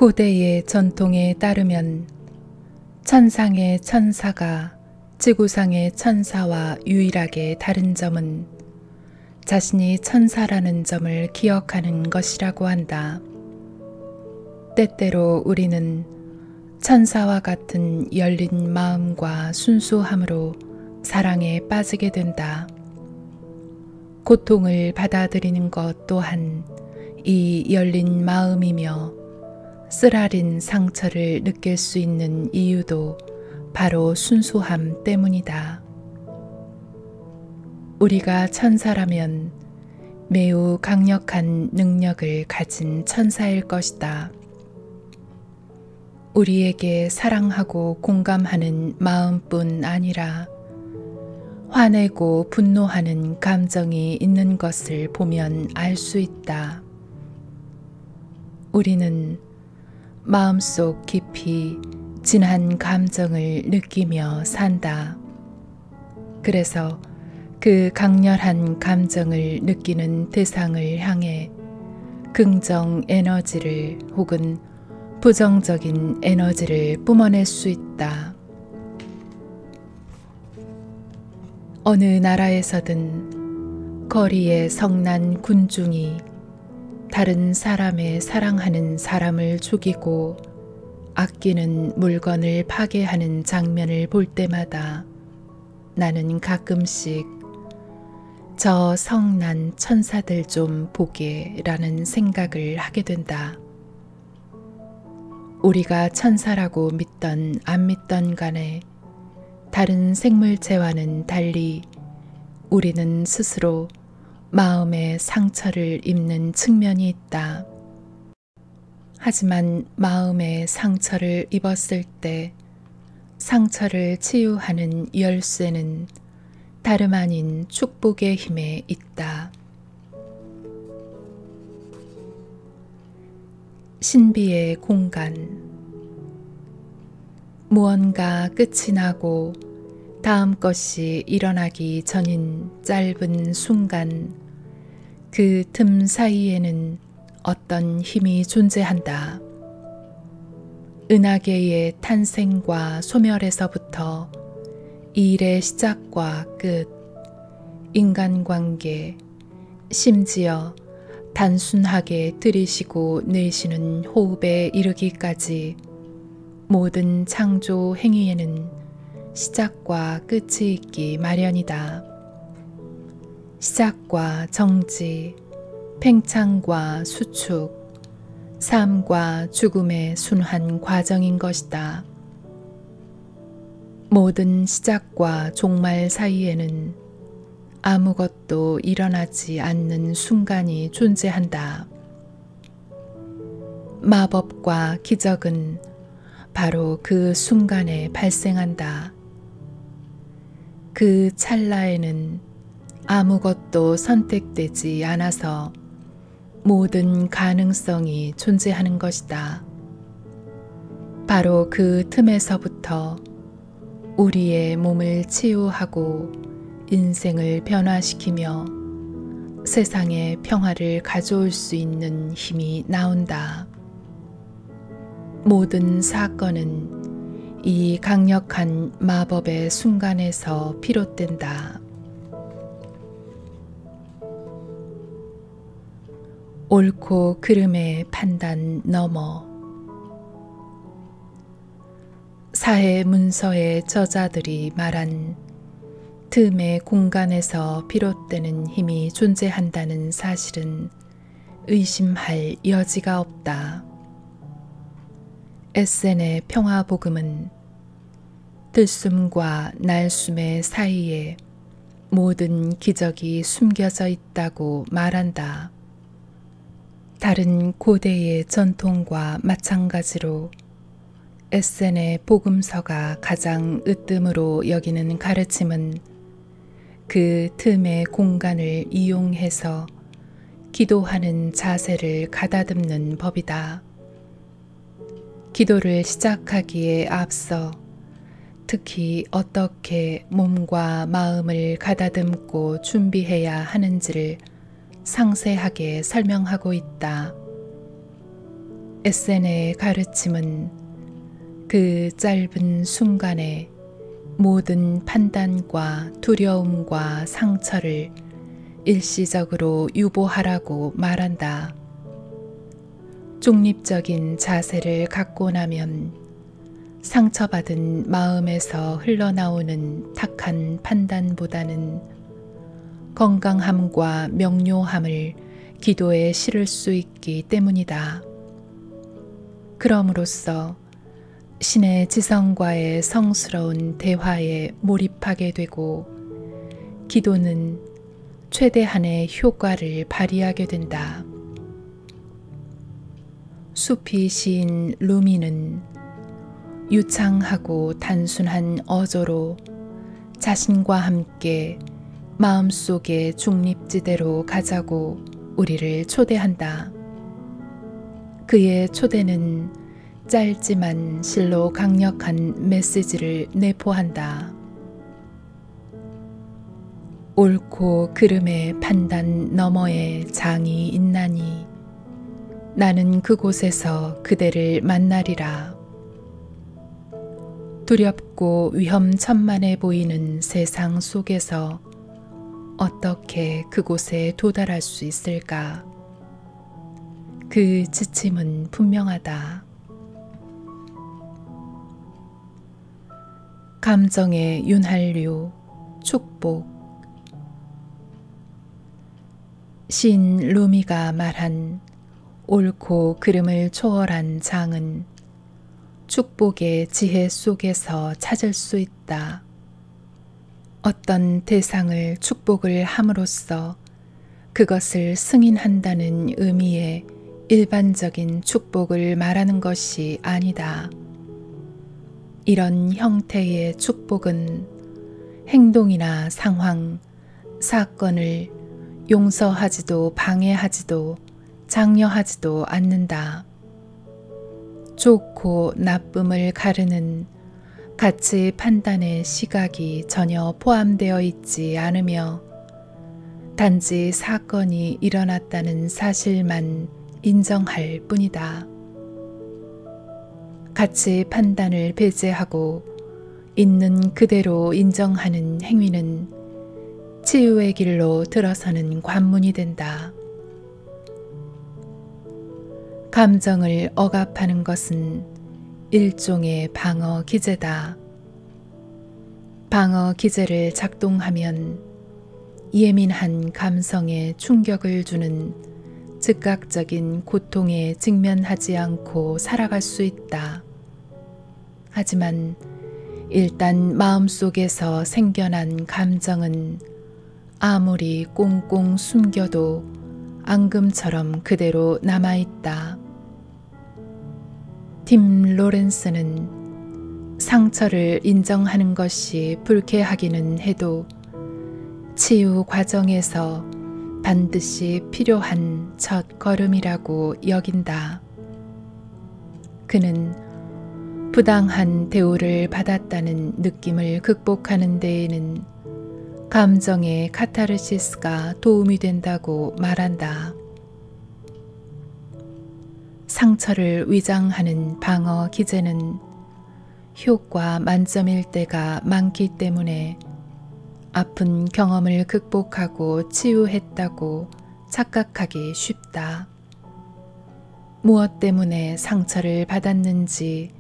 고대의 전통에 따르면 천상의 천사가 지구상의 천사와 유일하게 다른 점은 자신이 천사라는 점을 기억하는 것이라고 한다. 때때로 우리는 천사와 같은 열린 마음과 순수함으로 사랑에 빠지게 된다. 고통을 받아들이는 것 또한 이 열린 마음이며 쓰라린 상처를 느낄 수 있는 이유도 바로 순수함 때문이다. 우리가 천사라면 매우 강력한 능력을 가진 천사일 것이다. 우리에게 사랑하고 공감하는 마음뿐 아니라 화내고 분노하는 감정이 있는 것을 보면 알 수 있다. 우리는 마음속 깊이 진한 감정을 느끼며 산다. 그래서 그 강렬한 감정을 느끼는 대상을 향해 긍정 에너지를 혹은 부정적인 에너지를 뿜어낼 수 있다. 어느 나라에서든 거리의 성난 군중이 다른 사람의 사랑하는 사람을 죽이고 아끼는 물건을 파괴하는 장면을 볼 때마다 나는 가끔씩 저 성난 천사들 좀 보게라는 생각을 하게 된다. 우리가 천사라고 믿던 안 믿던 간에 다른 생물체와는 달리 우리는 스스로 마음의 상처를 입는 측면이 있다. 하지만 마음의 상처를 입었을 때 상처를 치유하는 열쇠는 다름 아닌 축복의 힘에 있다. 신비의 공간. 무언가 끝이 나고 다음 것이 일어나기 전인 짧은 순간, 그 틈 사이에는 어떤 힘이 존재한다. 은하계의 탄생과 소멸에서부터 이 일의 시작과 끝, 인간관계, 심지어 단순하게 들이쉬고 내쉬는 호흡에 이르기까지 모든 창조 행위에는 시작과 끝이 있기 마련이다. 시작과 정지, 팽창과 수축, 삶과 죽음의 순환 과정인 것이다. 모든 시작과 종말 사이에는 아무것도 일어나지 않는 순간이 존재한다. 마법과 기적은 바로 그 순간에 발생한다. 그 찰나에는 아무것도 선택되지 않아서 모든 가능성이 존재하는 것이다. 바로 그 틈에서부터 우리의 몸을 치유하고 인생을 변화시키며 세상에 평화를 가져올 수 있는 힘이 나온다. 모든 사건은 이 강력한 마법의 순간에서 비롯된다. 옳고 그름의 판단 너머. 사해 문서의 저자들이 말한 틈의 공간에서 비롯되는 힘이 존재한다는 사실은 의심할 여지가 없다. 에센의 평화복음은 들숨과 날숨의 사이에 모든 기적이 숨겨져 있다고 말한다. 다른 고대의 전통과 마찬가지로 에센의 복음서가 가장 으뜸으로 여기는 가르침은 그 틈의 공간을 이용해서 기도하는 자세를 가다듬는 법이다. 기도를 시작하기에 앞서 특히 어떻게 몸과 마음을 가다듬고 준비해야 하는지를 상세하게 설명하고 있다. 에센의 가르침은 그 짧은 순간에 모든 판단과 두려움과 상처를 일시적으로 유보하라고 말한다. 중립적인 자세를 갖고 나면 상처받은 마음에서 흘러나오는 탁한 판단보다는 건강함과 명료함을 기도에 실을 수 있기 때문이다. 그럼으로써 신의 지성과의 성스러운 대화에 몰입하게 되고 기도는 최대한의 효과를 발휘하게 된다. 수피 시인 루미는 유창하고 단순한 어조로 자신과 함께 마음속의 중립지대로 가자고 우리를 초대한다. 그의 초대는 짧지만 실로 강력한 메시지를 내포한다. 옳고 그름의 판단 너머에 장이 있나니 나는 그곳에서 그대를 만나리라. 두렵고 위험천만해 보이는 세상 속에서 어떻게 그곳에 도달할 수 있을까? 그 지침은 분명하다. 감정의 윤활유, 축복. 신 루미가 말한 옳고 그름을 초월한 장은 축복의 지혜 속에서 찾을 수 있다. 어떤 대상을 축복을 함으로써 그것을 승인한다는 의미의 일반적인 축복을 말하는 것이 아니다. 이런 형태의 축복은 행동이나 상황, 사건을 용서하지도 방해하지도 장려하지도 않는다. 좋고 나쁨을 가르는 가치 판단의 시각이 전혀 포함되어 있지 않으며 단지 사건이 일어났다는 사실만 인정할 뿐이다. 가치 판단을 배제하고 있는 그대로 인정하는 행위는 치유의 길로 들어서는 관문이 된다. 감정을 억압하는 것은 일종의 방어 기제다. 방어 기제를 작동하면 예민한 감성에 충격을 주는 즉각적인 고통에 직면하지 않고 살아갈 수 있다. 하지만 일단 마음속에서 생겨난 감정은 아무리 꽁꽁 숨겨도 앙금처럼 그대로 남아있다. 팀 로렌스는 상처를 인정하는 것이 불쾌하기는 해도 치유 과정에서 반드시 필요한 첫 걸음이라고 여긴다. 그는 부당한 대우를 받았다는 느낌을 극복하는 데에는 감정의 카타르시스가 도움이 된다고 말한다. 상처를 위장하는 방어 기제는 효과 만점일 때가 많기 때문에 아픈 경험을 극복하고 치유했다고 착각하기 쉽다. 무엇 때문에 상처를 받았는지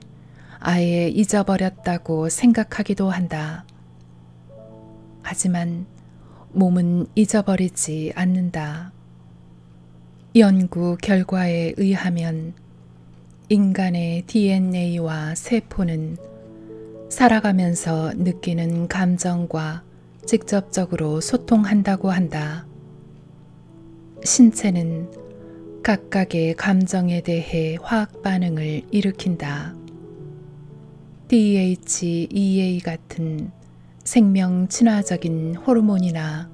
아예 잊어버렸다고 생각하기도 한다. 하지만 몸은 잊어버리지 않는다. 연구 결과에 의하면 인간의 DNA와 세포는 살아가면서 느끼는 감정과 직접적으로 소통한다고 한다. 신체는 각각의 감정에 대해 화학 반응을 일으킨다. DHEA 같은 생명 친화적인 호르몬이나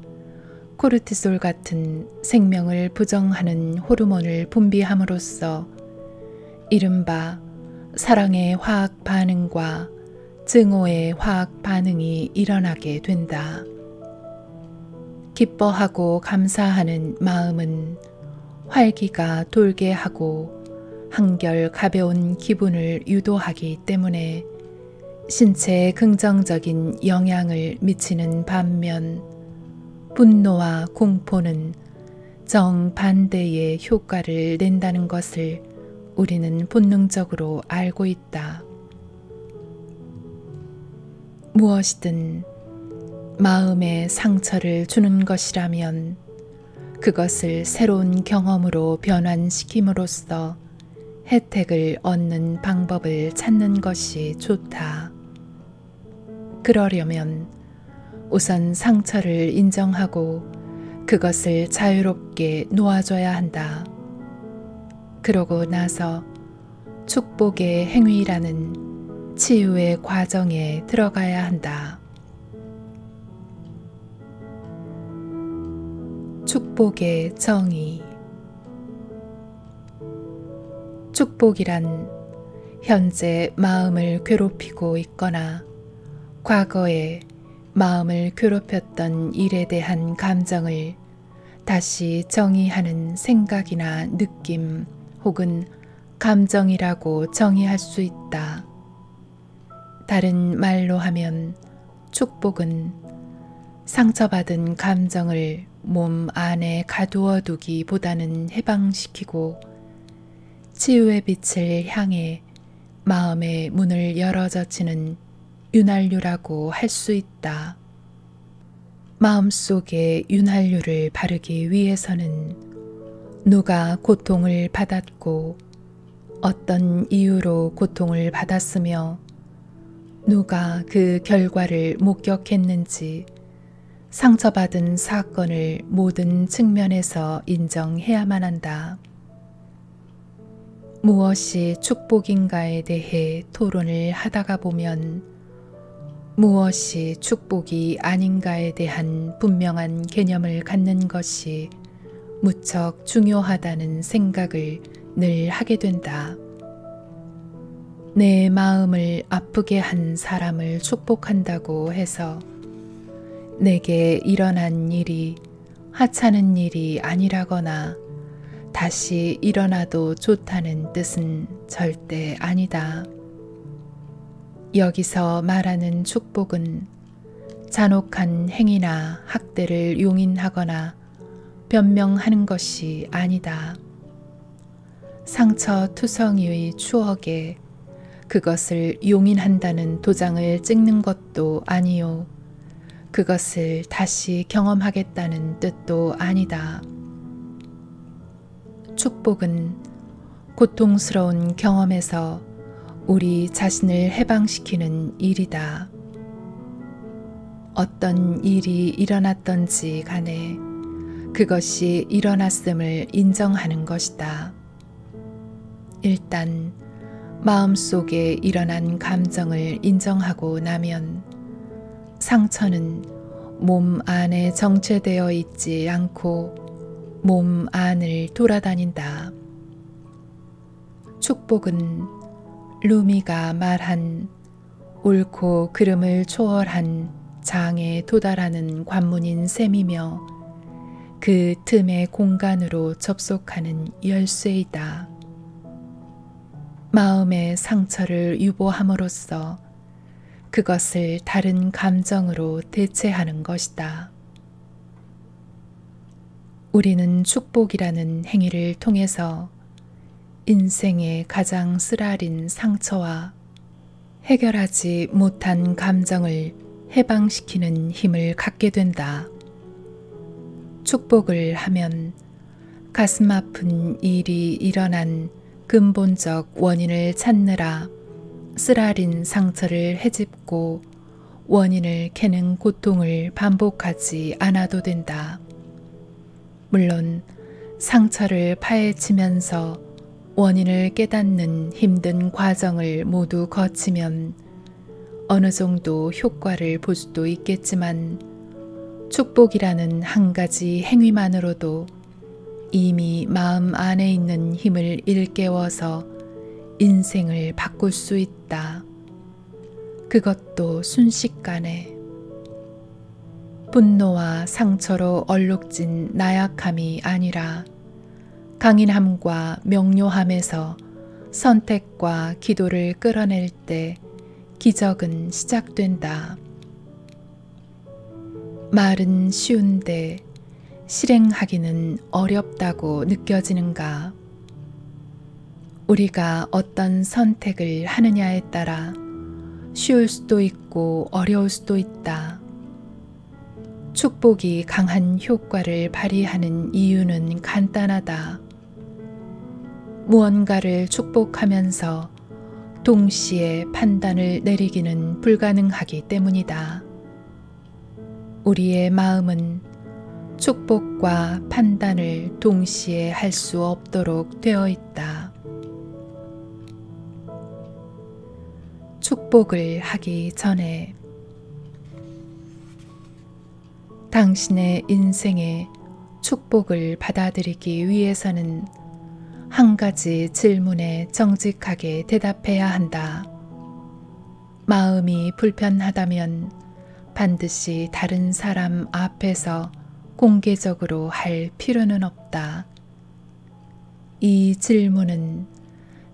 코르티솔 같은 생명을 부정하는 호르몬을 분비함으로써 이른바 사랑의 화학 반응과 증오의 화학 반응이 일어나게 된다. 기뻐하고 감사하는 마음은 활기가 돌게 하고 한결 가벼운 기분을 유도하기 때문에 신체에 긍정적인 영향을 미치는 반면 분노와 공포는 정반대의 효과를 낸다는 것을 우리는 본능적으로 알고 있다. 무엇이든 마음에 상처를 주는 것이라면 그것을 새로운 경험으로 변환시킴으로써 혜택을 얻는 방법을 찾는 것이 좋다. 그러려면 우선 상처를 인정하고 그것을 자유롭게 놓아줘야 한다. 그러고 나서 축복의 행위라는 치유의 과정에 들어가야 한다. 축복의 정의. 축복이란 현재 마음을 괴롭히고 있거나 과거에 마음을 괴롭혔던 일에 대한 감정을 다시 정의하는 생각이나 느낌 혹은 감정이라고 정의할 수 있다. 다른 말로 하면 축복은 상처받은 감정을 몸 안에 가두어 두기보다는 해방시키고 치유의 빛을 향해 마음의 문을 열어젖히는 윤활유라고 할 수 있다. 마음속에 윤활유를 바르기 위해서는 누가 고통을 받았고 어떤 이유로 고통을 받았으며 누가 그 결과를 목격했는지 상처받은 사건을 모든 측면에서 인정해야만 한다. 무엇이 축복인가에 대해 토론을 하다가 보면 무엇이 축복이 아닌가에 대한 분명한 개념을 갖는 것이 무척 중요하다는 생각을 늘 하게 된다. 내 마음을 아프게 한 사람을 축복한다고 해서 내게 일어난 일이 하찮은 일이 아니라거나 다시 일어나도 좋다는 뜻은 절대 아니다. 여기서 말하는 축복은 잔혹한 행위나 학대를 용인하거나 변명하는 것이 아니다. 상처투성이의 추억에 그것을 용인한다는 도장을 찍는 것도 아니요. 그것을 다시 경험하겠다는 뜻도 아니다. 축복은 고통스러운 경험에서 우리 자신을 해방시키는 일이다. 어떤 일이 일어났던지 간에 그것이 일어났음을 인정하는 것이다. 일단 마음속에 일어난 감정을 인정하고 나면 상처는 몸 안에 정체되어 있지 않고 몸 안을 돌아다닌다. 축복은 루미가 말한 옳고 그름을 초월한 장에 도달하는 관문인 셈이며 그 틈의 공간으로 접속하는 열쇠이다. 마음의 상처를 유보함으로써 그것을 다른 감정으로 대체하는 것이다. 우리는 축복이라는 행위를 통해서 인생의 가장 쓰라린 상처와 해결하지 못한 감정을 해방시키는 힘을 갖게 된다. 축복을 하면 가슴 아픈 일이 일어난 근본적 원인을 찾느라 쓰라린 상처를 헤집고 원인을 캐는 고통을 반복하지 않아도 된다. 물론 상처를 파헤치면서 원인을 깨닫는 힘든 과정을 모두 거치면 어느 정도 효과를 볼 수도 있겠지만 축복이라는 한 가지 행위만으로도 이미 마음 안에 있는 힘을 일깨워서 인생을 바꿀 수 있다. 그것도 순식간에. 분노와 상처로 얼룩진 나약함이 아니라 강인함과 명료함에서 선택과 기도를 끌어낼 때 기적은 시작된다. 말은 쉬운데 실행하기는 어렵다고 느껴지는가? 우리가 어떤 선택을 하느냐에 따라 쉬울 수도 있고 어려울 수도 있다. 축복이 강한 효과를 발휘하는 이유는 간단하다. 무언가를 축복하면서 동시에 판단을 내리기는 불가능하기 때문이다. 우리의 마음은 축복과 판단을 동시에 할 수 없도록 되어 있다. 축복을 하기 전에 당신의 인생에 축복을 받아들이기 위해서는 한 가지 질문에 정직하게 대답해야 한다. 마음이 불편하다면 반드시 다른 사람 앞에서 공개적으로 할 필요는 없다. 이 질문은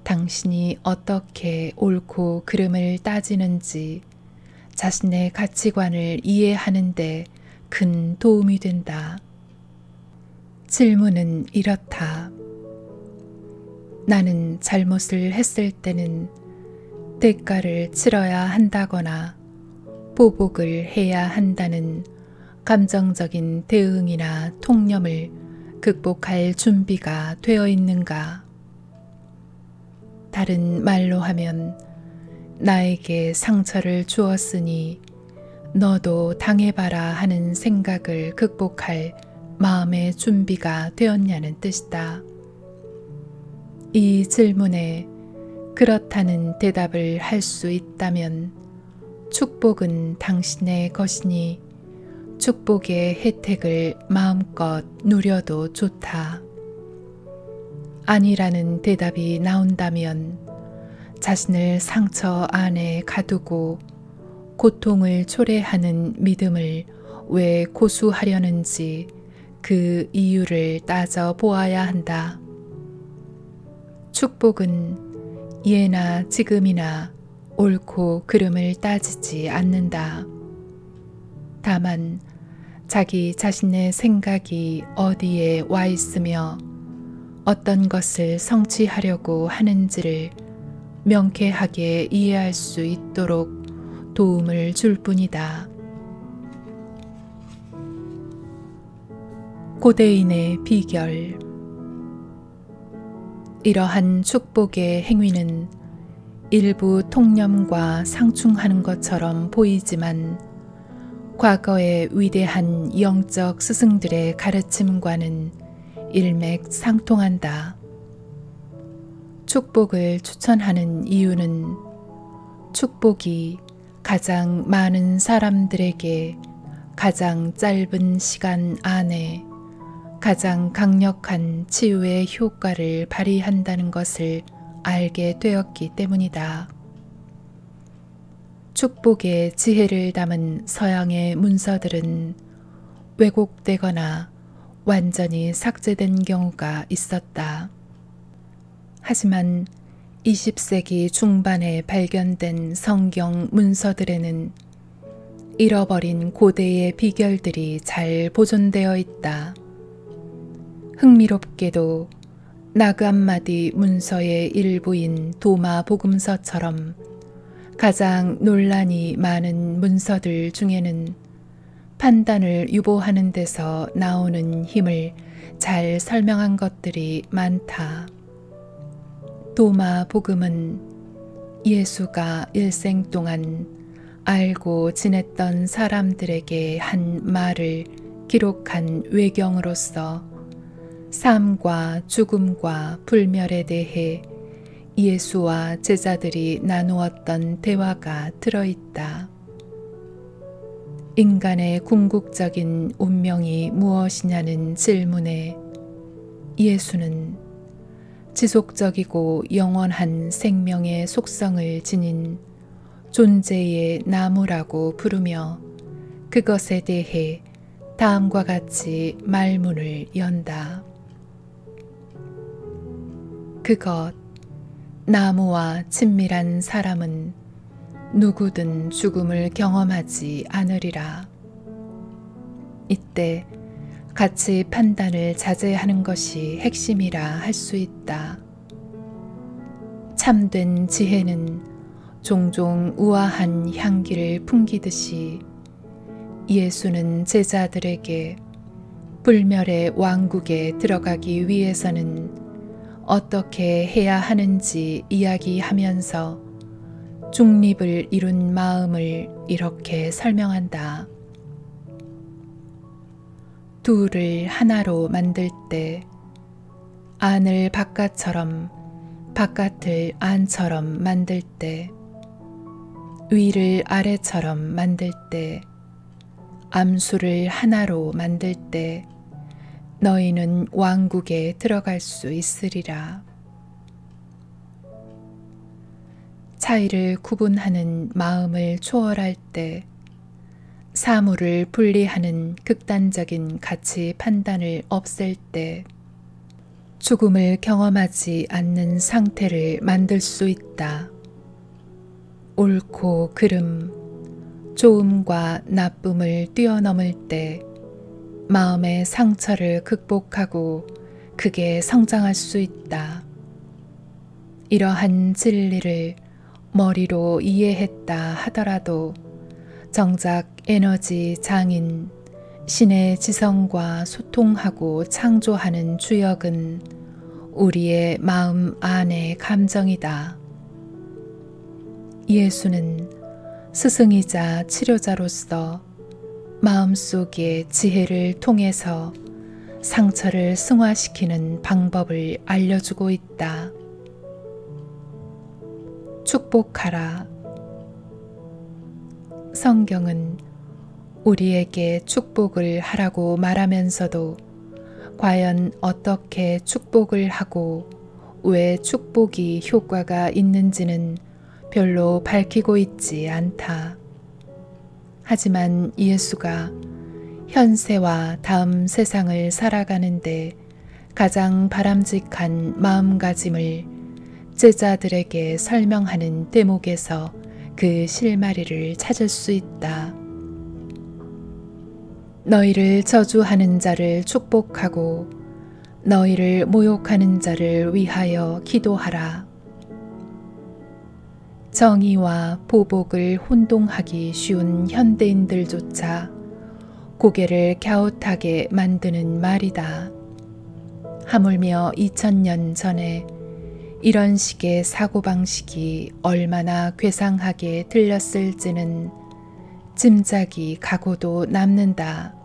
당신이 어떻게 옳고 그름을 따지는지 자신의 가치관을 이해하는 데 큰 도움이 된다. 질문은 이렇다. 나는 잘못을 했을 때는 대가를 치러야 한다거나 보복을 해야 한다는 감정적인 대응이나 통념을 극복할 준비가 되어 있는가? 다른 말로 하면 나에게 상처를 주었으니 너도 당해봐라 하는 생각을 극복할 마음의 준비가 되었냐는 뜻이다. 이 질문에 그렇다는 대답을 할 수 있다면 축복은 당신의 것이니 축복의 혜택을 마음껏 누려도 좋다. 아니라는 대답이 나온다면 자신을 상처 안에 가두고 고통을 초래하는 믿음을 왜 고수하려는지 그 이유를 따져 보아야 한다. 축복은 예나 지금이나 옳고 그름을 따지지 않는다. 다만 자기 자신의 생각이 어디에 와 있으며 어떤 것을 성취하려고 하는지를 명쾌하게 이해할 수 있도록 도움을 줄 뿐이다. 고대인의 비결. 이러한 축복의 행위는 일부 통념과 상충하는 것처럼 보이지만 과거의 위대한 영적 스승들의 가르침과는 일맥상통한다. 축복을 추천하는 이유는 축복이 가장 많은 사람들에게 가장 짧은 시간 안에 가장 강력한 치유의 효과를 발휘한다는 것을 알게 되었기 때문이다. 축복의 지혜를 담은 서양의 문서들은 왜곡되거나 완전히 삭제된 경우가 있었다. 하지만 20세기 중반에 발견된 성경 문서들에는 잃어버린 고대의 비결들이 잘 보존되어 있다. 흥미롭게도 나그암마디 문서의 일부인 도마 복음서처럼 가장 논란이 많은 문서들 중에는 판단을 유보하는 데서 나오는 힘을 잘 설명한 것들이 많다. 도마 복음은 예수가 일생 동안 알고 지냈던 사람들에게 한 말을 기록한 외경으로서 삶과 죽음과 불멸에 대해 예수와 제자들이 나누었던 대화가 들어있다. 인간의 궁극적인 운명이 무엇이냐는 질문에 예수는 지속적이고 영원한 생명의 속성을 지닌 존재의 나무라고 부르며 그것에 대해 다음과 같이 말문을 연다. 그것, 나무와 친밀한 사람은 누구든 죽음을 경험하지 않으리라. 이때 가치 판단을 자제하는 것이 핵심이라 할 수 있다. 참된 지혜는 종종 우아한 향기를 풍기듯이 예수는 제자들에게 불멸의 왕국에 들어가기 위해서는 어떻게 해야 하는지 이야기하면서 중립을 이룬 마음을 이렇게 설명한다. 둘을 하나로 만들 때 안을 바깥처럼 바깥을 안처럼 만들 때 위를 아래처럼 만들 때 암수를 하나로 만들 때 너희는 왕국에 들어갈 수 있으리라. 차이를 구분하는 마음을 초월할 때 사물을 분리하는 극단적인 가치 판단을 없앨 때 죽음을 경험하지 않는 상태를 만들 수 있다. 옳고 그름, 좋음과 나쁨을 뛰어넘을 때 마음의 상처를 극복하고 크게 성장할 수 있다. 이러한 진리를 머리로 이해했다 하더라도 정작 에너지 장인, 신의 지성과 소통하고 창조하는 주역은 우리의 마음 안의 감정이다. 예수는 스승이자 치료자로서 마음속의 지혜를 통해서 상처를 승화시키는 방법을 알려주고 있다. 축복하라. 성경은 우리에게 축복을 하라고 말하면서도 과연 어떻게 축복을 하고 왜 축복이 효과가 있는지는 별로 밝히고 있지 않다. 하지만 예수가 현세와 다음 세상을 살아가는데 가장 바람직한 마음가짐을 제자들에게 설명하는 대목에서 그 실마리를 찾을 수 있다. 너희를 저주하는 자를 축복하고 너희를 모욕하는 자를 위하여 기도하라. 정의와 보복을 혼동하기 쉬운 현대인들조차 고개를 갸웃하게 만드는 말이다. 하물며 2000년 전에 이런 식의 사고방식이 얼마나 괴상하게 들렸을지는 짐작이 가고도 남는다.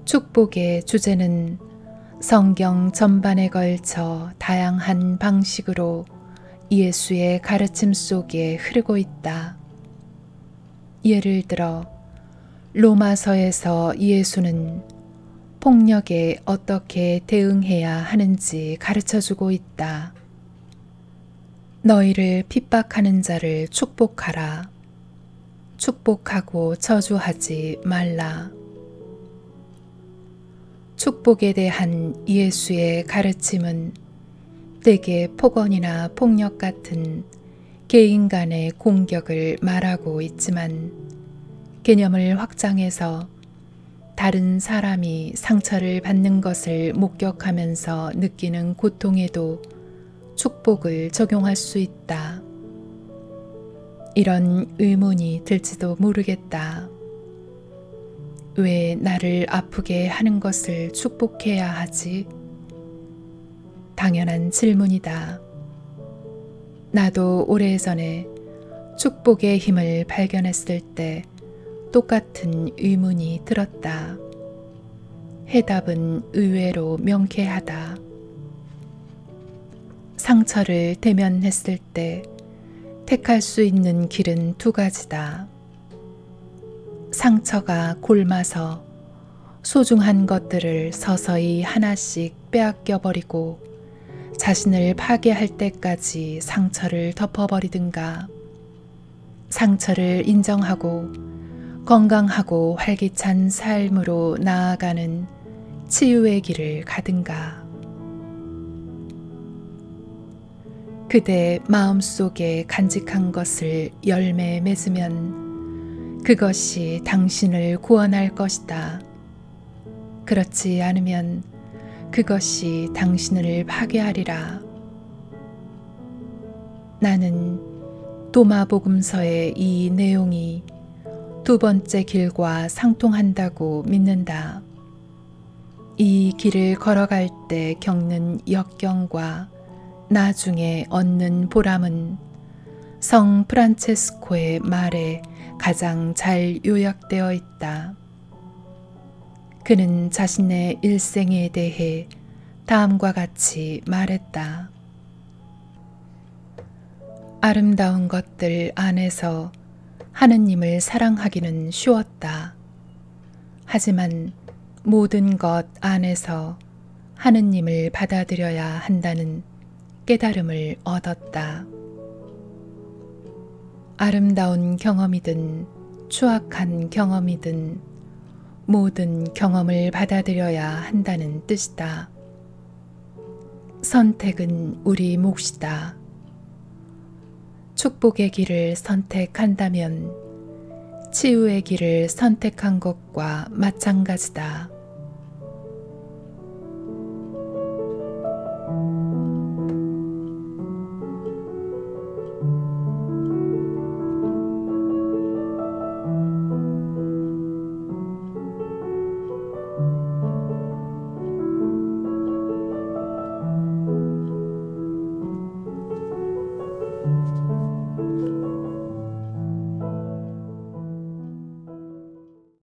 축복의 주제는 성경 전반에 걸쳐 다양한 방식으로 예수의 가르침 속에 흐르고 있다. 예를 들어 로마서에서 예수는 폭력에 어떻게 대응해야 하는지 가르쳐주고 있다. 너희를 핍박하는 자를 축복하라. 축복하고 저주하지 말라. 축복에 대한 예수의 가르침은 때게 폭언이나 폭력 같은 개인 간의 공격을 말하고 있지만 개념을 확장해서 다른 사람이 상처를 받는 것을 목격하면서 느끼는 고통에도 축복을 적용할 수 있다. 이런 의문이 들지도 모르겠다. 왜 나를 아프게 하는 것을 축복해야 하지? 당연한 질문이다. 나도 오래전에 축복의 힘을 발견했을 때 똑같은 의문이 들었다. 해답은 의외로 명쾌하다. 상처를 대면했을 때 택할 수 있는 길은 두 가지다. 상처가 골마서 소중한 것들을 서서히 하나씩 빼앗겨 버리고 자신을 파괴할 때까지 상처를 덮어버리든가, 상처를 인정하고 건강하고 활기찬 삶으로 나아가는 치유의 길을 가든가. 그대 마음속에 간직한 것을 열매에 맺으면 그것이 당신을 구원할 것이다. 그렇지 않으면 그것이 당신을 파괴하리라. 나는 도마복음서의 이 내용이 두 번째 길과 상통한다고 믿는다. 이 길을 걸어갈 때 겪는 역경과 나중에 얻는 보람은 성 프란체스코의 말에 가장 잘 요약되어 있다. 그는 자신의 일생에 대해 다음과 같이 말했다. 아름다운 것들 안에서 하느님을 사랑하기는 쉬웠다. 하지만 모든 것 안에서 하느님을 받아들여야 한다는 깨달음을 얻었다. 아름다운 경험이든 추악한 경험이든 모든 경험을 받아들여야 한다는 뜻이다. 선택은 우리 몫이다. 축복의 길을 선택한다면 치유의 길을 선택한 것과 마찬가지다.